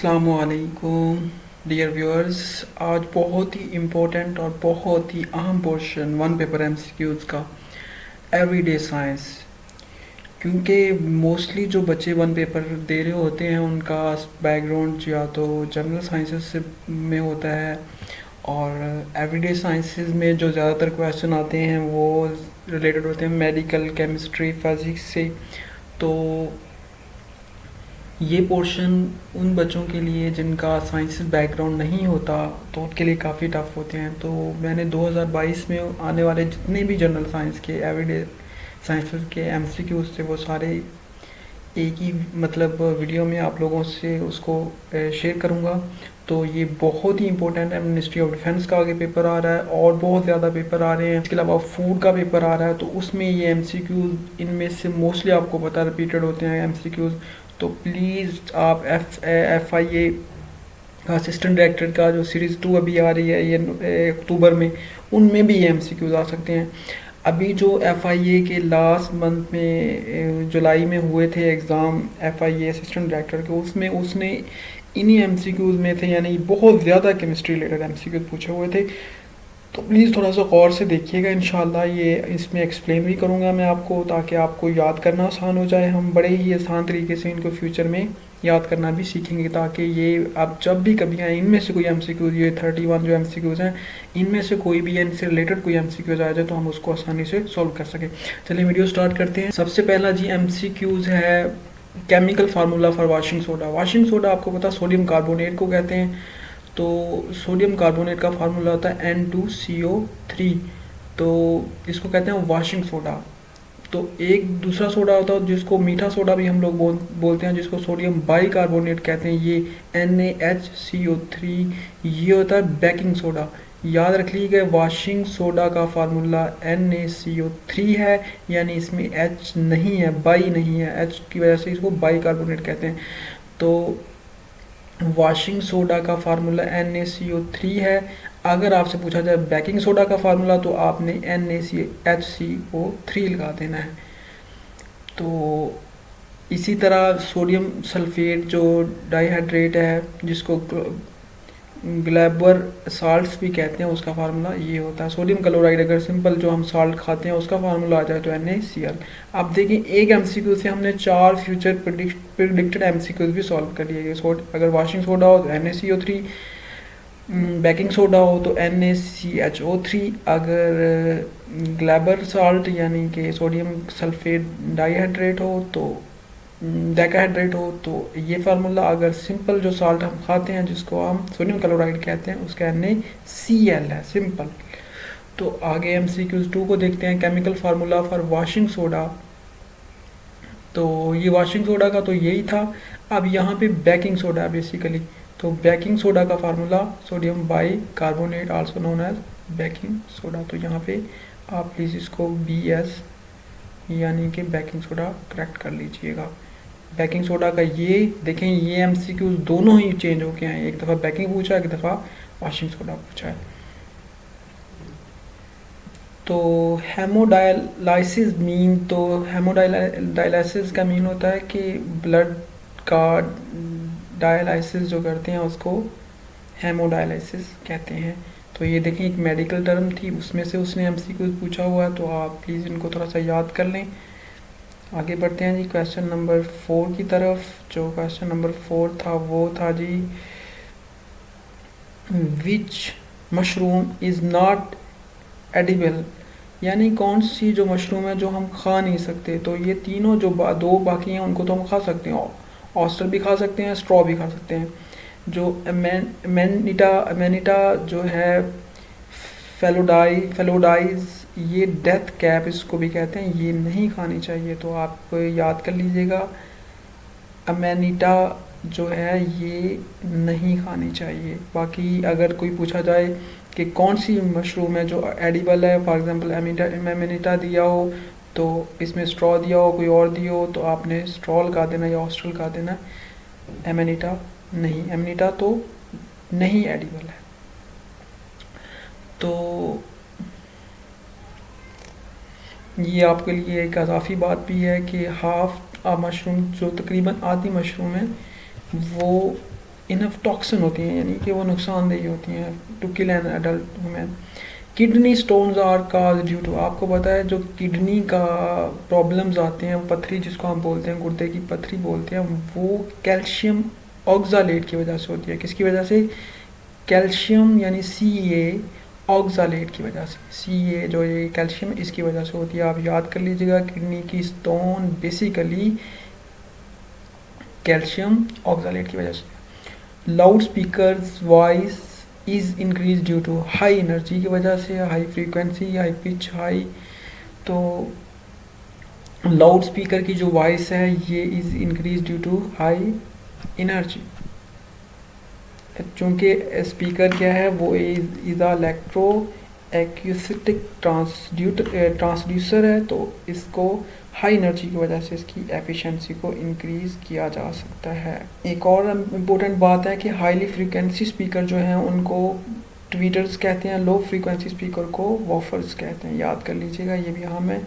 अस्सलामुअलैकुम dear viewers. आज बहुत ही इम्पोर्टेंट और बहुत ही अहम पोर्शन वन पेपर एमसीक्यूज़ का एवरीडे साइंस, क्योंकि मोस्टली जो बच्चे वन पेपर दे रहे होते हैं उनका बैकग्राउंड या तो जनरल साइंसेस से में होता है, और एवरीडे साइंसेस में जो ज़्यादातर क्वेश्चन आते हैं वो रिलेटेड होते हैं मेडिकल, केमिस्ट्री, फिज़िक्स से। तो ये पोर्शन उन बच्चों के लिए जिनका साइंस बैकग्राउंड नहीं होता तो उनके लिए काफ़ी टफ होते हैं। तो मैंने 2022 में आने वाले जितने भी जनरल साइंस के एवरीडे साइंसेस के एमसीक्यूज थे वो सारे एक ही वीडियो में आप लोगों से उसको शेयर करूँगा। तो ये बहुत ही इंपॉर्टेंट है। मिनिस्ट्री ऑफ डिफेंस का आगे पेपर आ रहा है और बहुत ज़्यादा पेपर आ रहे हैं। इसके अलावा फूड का पेपर आ रहा है, तो उसमें ये एमसीक्यूज इनमें से मोस्टली आपको पता रिपीटेड होते हैं एमसीक्यूज। तो प्लीज़ आप FIA का असिस्टेंट डायरेक्टर का जो सीरीज़ 2 अभी आ रही है ये अक्टूबर में, उनमें भी ये MCQs आ सकते हैं। अभी जो FIA के लास्ट मंथ में जुलाई में हुए थे एग्ज़ाम FIA असिस्टेंट डायरेक्टर के, उसमें उसने इन्हीं MCQs में थे, यानी बहुत ज़्यादा केमिस्ट्री रिलेटेड MCQs पूछे हुए थे। तो प्लीज़ थोड़ा सा गौर से देखिएगा। इंशाल्लाह ये इसमें एक्सप्लेन भी करूँगा मैं आपको, ताकि आपको याद करना आसान हो जाए। हम बड़े ही आसान तरीके से इनको फ्यूचर में याद करना भी सीखेंगे, ताकि ये आप जब भी कभी आए इनमें से कोई MCQs, ये 31 जो MCQs हैं, इनमें से कोई भी इनसे रिलेटेड कोई MCQs आ जाए तो हम उसको आसानी से सॉल्व कर सकें। चलिए वीडियो स्टार्ट करते हैं। सबसे पहला जी MCQs है chemical formula for washing soda. Washing soda आपको पता सोडियम कार्बोनेट को कहते हैं। तो सोडियम कार्बोनेट का फार्मूला होता है N2CO3, तो इसको कहते हैं वाशिंग सोडा। तो एक दूसरा सोडा होता है जिसको मीठा सोडा भी हम लोग बोलते हैं, जिसको सोडियम बाई कार्बोनेट कहते हैं, ये NaHCO3, ये होता है बेकिंग सोडा। याद रख लीजिएगा वाशिंग सोडा का फार्मूला NaCO3 है, यानी इसमें H नहीं है, बाई नहीं है, H की वजह से इसको बाई कार्बोनेट कहते हैं। तो वाशिंग सोडा का फार्मूला NaCO3 है। अगर आपसे पूछा जाए बेकिंग सोडा का फार्मूला तो आपने NaHCO3 लगा देना है। तो इसी तरह सोडियम सल्फेट जो डाइहाइड्रेट है, जिसको ग्लैबर साल्ट्स भी कहते हैं, उसका फार्मूला ये होता है। सोडियम क्लोराइड, अगर सिंपल जो हम साल्ट खाते हैं उसका फार्मूला आ जाए तो NaCl। अब देखिए एक MCQ से हमने 4 फ्यूचर प्रिडिक्टेड MCQs भी सॉल्व कर लिए। अगर वाशिंग सोडा हो तो NaCO3, बेकिंग सोडा हो तो NaCHO3, अगर ग्लैबर साल्ट यानी कि सोडियम सल्फेट डाइहाइड्रेट हो तो डेकाहाइड्रेट हो तो ये फार्मूला। अगर सिंपल जो साल्ट हम खाते हैं जिसको हम सोडियम क्लोराइड कहते हैं, उसका NaCl है, सिंपल। तो आगे MCQs 2 को देखते हैं। Chemical formula for washing soda, तो ये वाशिंग सोडा का तो यही था। अब यहाँ पे बेकिंग सोडा बेसिकली, तो बेकिंग सोडा का formula sodium bicarbonate, also known as baking soda. तो यहाँ पे आप प्लीज़ इसको BS यानी कि बेकिंग सोडा करेक्ट कर लीजिएगा। बेकिंग सोडा का ये देखें, ये MCQs दोनों ही चेंज हो गए हैं, एक दफ़ा बेकिंग पूछा, एक दफ़ा वाशिंग सोडा पूछा है। तो हेमोडायलाइसिस मीन, तो हेमोडायलाइसिस का मीन होता है कि ब्लड का डायलाइसिस जो करते हैं उसको हेमोडायलाइसिस कहते हैं। तो ये देखें एक मेडिकल टर्म थी, उसमें से उसने MCQs पूछा हुआ है, तो आप प्लीज़ इनको थोड़ा सा याद कर लें। आगे बढ़ते हैं जी क्वेश्चन नंबर 4 की तरफ। जो क्वेश्चन नंबर 4 था वो था जी विच मशरूम इज़ नॉट एडिबल, यानी कौन सी जो मशरूम है जो हम खा नहीं सकते। तो ये तीनों जो दो बाकी हैं उनको तो हम खा सकते हैं, ऑस्टर भी खा सकते हैं, स्ट्रॉ भी खा सकते हैं। जो एमेनिटा जो है, फेलोडाइज, ये डेथ कैप इसको भी कहते हैं, ये नहीं खानी चाहिए। तो आप याद कर लीजिएगा, अमेनिटा जो है ये नहीं खानी चाहिए। बाकी अगर कोई पूछा जाए कि कौन सी मशरूम है जो एडिबल है, फॉर एग्जांपल अमेनिटा दिया हो तो इसमें स्ट्रॉ दिया हो, कोई और दिया हो, तो आपने स्ट्रॉ लगा देना या ऑस्ट्रल लगा देना, अमेनिटा नहीं। अमेनिटा तो नहीं एडिबल है। तो ये आपके लिए एक अजाफी बात भी है कि हाफ मशरूम, जो तकरीबन आधी मशरूम है, वो इनफ टॉक्सिन होती हैं, यानी कि वो नुकसानदेही होती हैं to kill an adult women. Kidney stones are cause due to, आपको पता है जो किडनी का प्रॉब्लम्स आते हैं, वो पथरी जिसको हम बोलते हैं, गुर्दे की पथरी बोलते हैं, वो कैल्शियम ऑक्सालेट की वजह से होती है। किसकी वजह से? कैल्शियम यानी CA ऑक्सालेट की वजह से। CA जो ये कैल्शियम इसकी वजह से होती है। आप याद कर लीजिएगा, किडनी की स्टोन बेसिकली कैल्शियम ऑक्सालेट की वजह से। Loud speakers voice is increase due to high energy की वजह से, high frequency, high pitch, high. तो लाउड स्पीकर की जो वॉइस है ये is increase due to high energy. चूँकि स्पीकर क्या है, वो इज इलेक्ट्रो एक्यूस्टिक ट्रांसड्यूसर है, तो इसको हाई एनर्जी की वजह से इसकी एफिशिएंसी को इंक्रीज़ किया जा सकता है। एक और इम्पोर्टेंट बात है कि हाईली फ्रीक्वेंसी स्पीकर जो हैं उनको ट्वीटर्स कहते हैं, लो फ्रीक्वेंसी स्पीकर को वॉफर्स कहते हैं। याद कर लीजिएगा, ये भी हम है।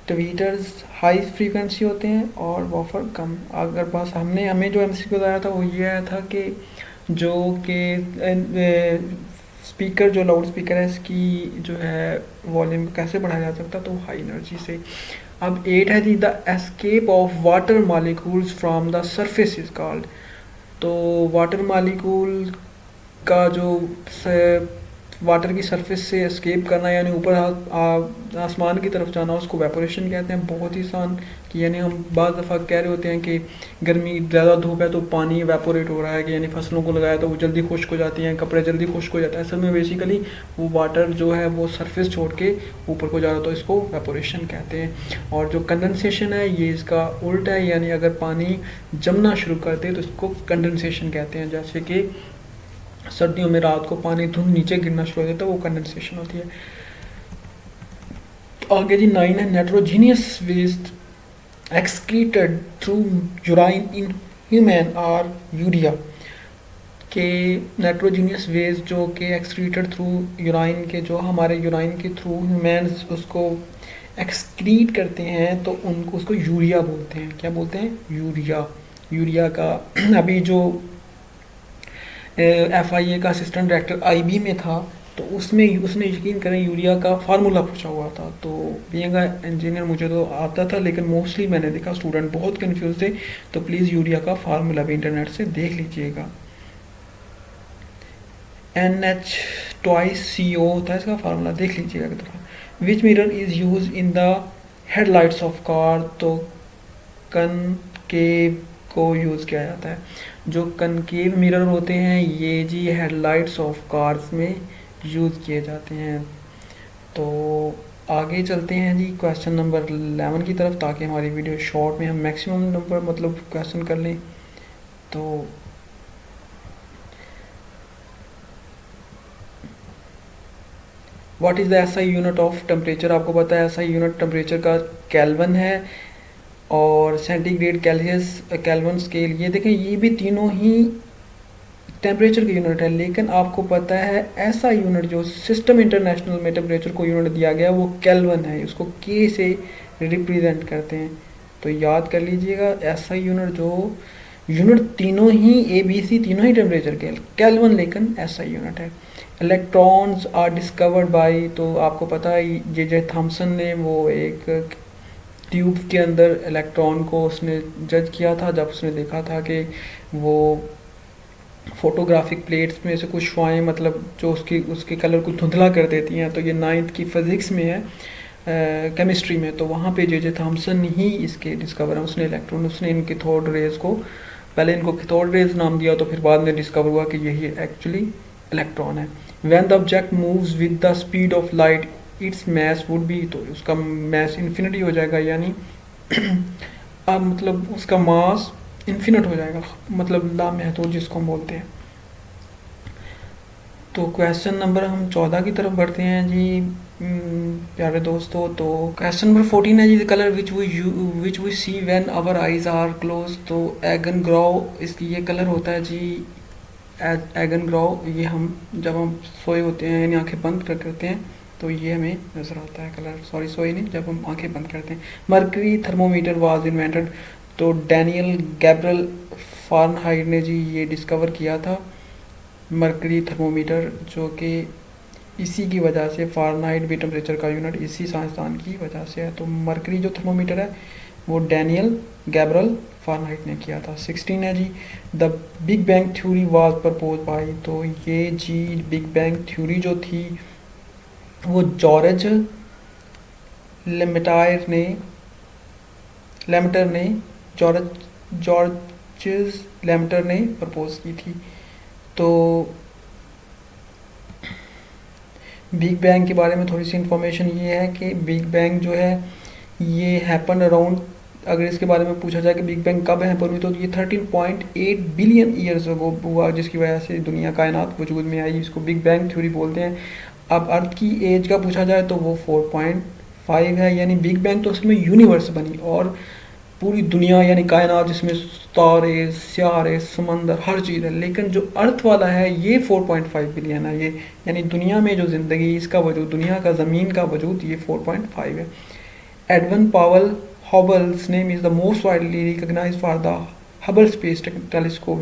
ट्वीटर्स हाई फ्रीक्वेंसी होते हैं और वॉफर कम। अगर बस हमें जो MCQ बताया था वो ये आया था कि जो कि स्पीकर जो लाउड स्पीकर है इसकी जो है वॉल्यूम कैसे बढ़ाया जा सकता, तो हाई एनर्जी से। अब 8 है जी, the escape of water molecules from the surface is called. तो वाटर मॉलिक्यूल का जो वाटर की सरफेस से एस्केप करना यानी ऊपर आसमान की तरफ जाना, उसको वेपोरेशन कहते हैं। बहुत ही आसान कि यानी हम बाज़ दफ़ा कह रहे होते हैं कि गर्मी ज़्यादा धूप है तो पानी वेपोरेट हो रहा है, कि यानी फसलों को लगाया तो वो जल्दी खुश्क हो जाती हैं, कपड़े जल्दी खुश्क हो जाता है। असल में बेसिकली वो वाटर जो है वो सरफेस छोड़ के ऊपर को जा रहा है, तो इसको वेपोरेशन कहते हैं। और जो कंडेंसेशन है ये इसका उल्टा है, यानी अगर पानी जमना शुरू करते हैं तो इसको कंडेंसेशन कहते हैं। जैसे कि सर्दियों में रात को पानी धुंध नीचे गिरना शुरू हो जाता है, वो कंडेंसेशन होती है। आगे जी 9 है, nitrogenous waste excreted through urine in human are urea. के नाइट्रोजीनियस वेस्ट जो कि एक्सक्रीटेड थ्रू यूराइन के, जो हमारे यूराइन के थ्रू ह्यूमन्स उसको एक्सक्रीट करते हैं, तो उनको उसको यूरिया बोलते हैं। क्या बोलते हैं? यूरिया। यूरिया का अभी जो FIA का असिस्टेंट डायरेक्टर IB में था, तो उसने यकीन करें यूरिया का फार्मूला पूछा हुआ था। तो बीइंग इंजीनियर मुझे तो आता था, लेकिन मोस्टली मैंने देखा स्टूडेंट बहुत कंफ्यूज थे। तो प्लीज़ यूरिया का फार्मूला भी इंटरनेट से देख लीजिएगा। NH2CO होता है इसका फार्मूला, देख लीजिएगा एक दफ़ा। विच mirror is use in the headlights of car, तो कनकेव को यूज़ किया जाता है। जो कनकेव मिरर होते हैं ये जी हेडलाइट्स ऑफ कार्स में यूज़ किए जाते हैं। तो आगे चलते हैं जी क्वेश्चन नंबर 11 की तरफ, ताकि हमारी वीडियो शॉर्ट में हम मैक्सिमम नंबर मतलब क्वेश्चन कर लें। तो what is the SI unit of temperature, आपको पता है SI यूनिट टेम्परेचर का केल्विन है और सेंटीग्रेड, सेल्सियस, केल्विन स्केल। ये देखें, ये भी तीनों ही टेम्परेचर की यूनिट है, लेकिन आपको पता है ऐसा यूनिट जो सिस्टम इंटरनेशनल में टेम्परेचर को यूनिट दिया गया वो केल्विन है, उसको K से रिप्रेजेंट करते हैं। तो याद कर लीजिएगा, ऐसा यूनिट जो यूनिट तीनों ही ABC तीनों ही टेम्परेचर के केल्विन, लेकिन ऐसा यूनिट है। इलेक्ट्रॉन्स आर डिस्कवर्ड बाय, तो आपको पता है J.J. थॉमसन ने वो एक ट्यूब के अंदर इलेक्ट्रॉन को उसने जज किया था, जब उसने देखा था कि वो फोटोग्राफिक प्लेट्स में से कुछ शुआएँ मतलब जो उसके कलर को धुंधला कर देती हैं। तो ये 9th की फिज़िक्स में है, केमिस्ट्री में। तो वहाँ पे J.J. थॉमसन ही इसके डिस्कवर है। उसने इलेक्ट्रॉन, उसने इन कैथोड रेज को, पहले इनको कैथोड रेज नाम दिया, तो फिर बाद में डिस्कवर हुआ कि यही एक्चुअली इलेक्ट्रॉन है। When the object moves with the speed of light its mass would be, तो उसका मैस इन्फिनिटी हो जाएगा, यानी अब मतलब उसका मास इन्फिनिट हो जाएगा, मतलब लामहदूद जिसको हम बोलते हैं। तो क्वेश्चन नंबर हम 14 की तरफ बढ़ते हैं जी प्यारे दोस्तों। तो क्वेश्चन नंबर 14 है जी, the colour which we see when our eyes are closed. तो एगन ग्राउ इसकी ये कलर होता है जी, एगन ग्राउ। ये हम जब हम सोए होते हैं यानी आंखें बंद करते हैं तो ये हमें नज़र आता है कलर, सॉरी सोए नहीं, जब हम आंखें बंद करते हैं। मर्करी थर्मोमीटर वाज इन्वेंटेड, तो डैनियल गैब्रियल फ़ारेनहाइट ने जी ये डिस्कवर किया था, मरकरी थर्मोमीटर, जो कि इसी की वजह से फ़ारेनहाइट भी टेम्परेचर का यूनिट इसी साइंसदान की वजह से है। तो मरकरी जो थर्मोमीटर है वो डैनियल गैब्रिएल फ़ारेनहाइट ने किया था। 16 है जी, the big bang theory was propose by, तो ये जी बिग बैंग थ्योरी जो थी वो जॉर्ज लेमेटर ने जॉर्ज लेमेटर ने प्रपोज की थी। तो बिग बैंग के बारे में थोड़ी सी इंफॉर्मेशन ये है कि बिग बैंग जो है ये हैपन अराउंड, अगर इसके बारे में पूछा जाए कि बिग बैंग कब हैपन हुई, तो ये 13.8 बिलियन ईयर्स अगो हुआ, जिसकी वजह से दुनिया कायनात वजूद में आई। इसको बिग बैंग थ्योरी बोलते हैं। अब अर्थ की एज का पूछा जाए तो वो 4.5 है, यानी बिग बैंग तो उसमें यूनिवर्स बनी और पूरी दुनिया यानी कायनात जिसमें तारे, सियारे, समंदर, हर चीज़ है। लेकिन जो अर्थ वाला है ये 4.5 बिलियन है, ये यानी दुनिया में जो ज़िंदगी, इसका वजूद, दुनिया का ज़मीन का वजूद, ये 4.5 है। Edwin Powell Hubble's name is the most widely recognised for the Hubble space telescope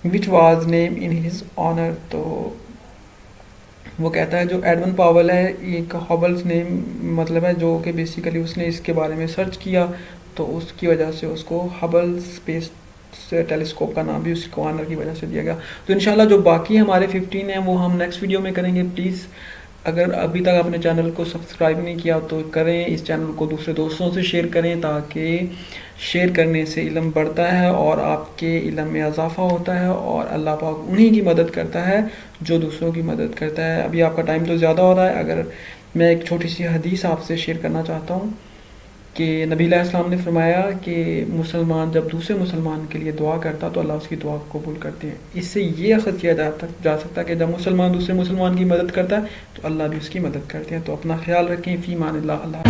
which was name in his honour. तो वो कहता है जो एडविन पावेल है, एक हबल्स नेम मतलब है, जो कि बेसिकली उसने इसके बारे में सर्च किया तो उसकी वजह से उसको हबल स्पेस टेलीस्कोप का नाम भी उसको ऑनर की वजह से दिया गया। तो इंशाल्लाह जो बाकी हमारे 15 हैं वो हम नेक्स्ट वीडियो में करेंगे। प्लीज़ अगर अभी तक आपने चैनल को सब्सक्राइब नहीं किया तो करें, इस चैनल को दूसरे दोस्तों से शेयर करें, ताकि शेयर करने से इल्म बढ़ता है और आपके इल्म में इजाफा होता है और अल्लाह पाक उन्हीं की मदद करता है जो दूसरों की मदद करता है। अभी आपका टाइम तो ज़्यादा हो रहा है, अगर मैं एक छोटी सी हदीस आपसे शेयर करना चाहता हूँ कि नबी अलैहिस्सलाम ने फरमाया कि मुसलमान जब दूसरे मुसलमान के लिए दुआ करता तो अल्लाह उसकी दुआ को कबूल करते हैं। इससे ये अखज़ किया जा सकता है कि जब मुसलमान दूसरे मुसलमान की मदद करता है तो अल्लाह भी उसकी मदद करते हैं। तो अपना ख्याल रखें। फ़ी मानिल्लाह। अल्लाह।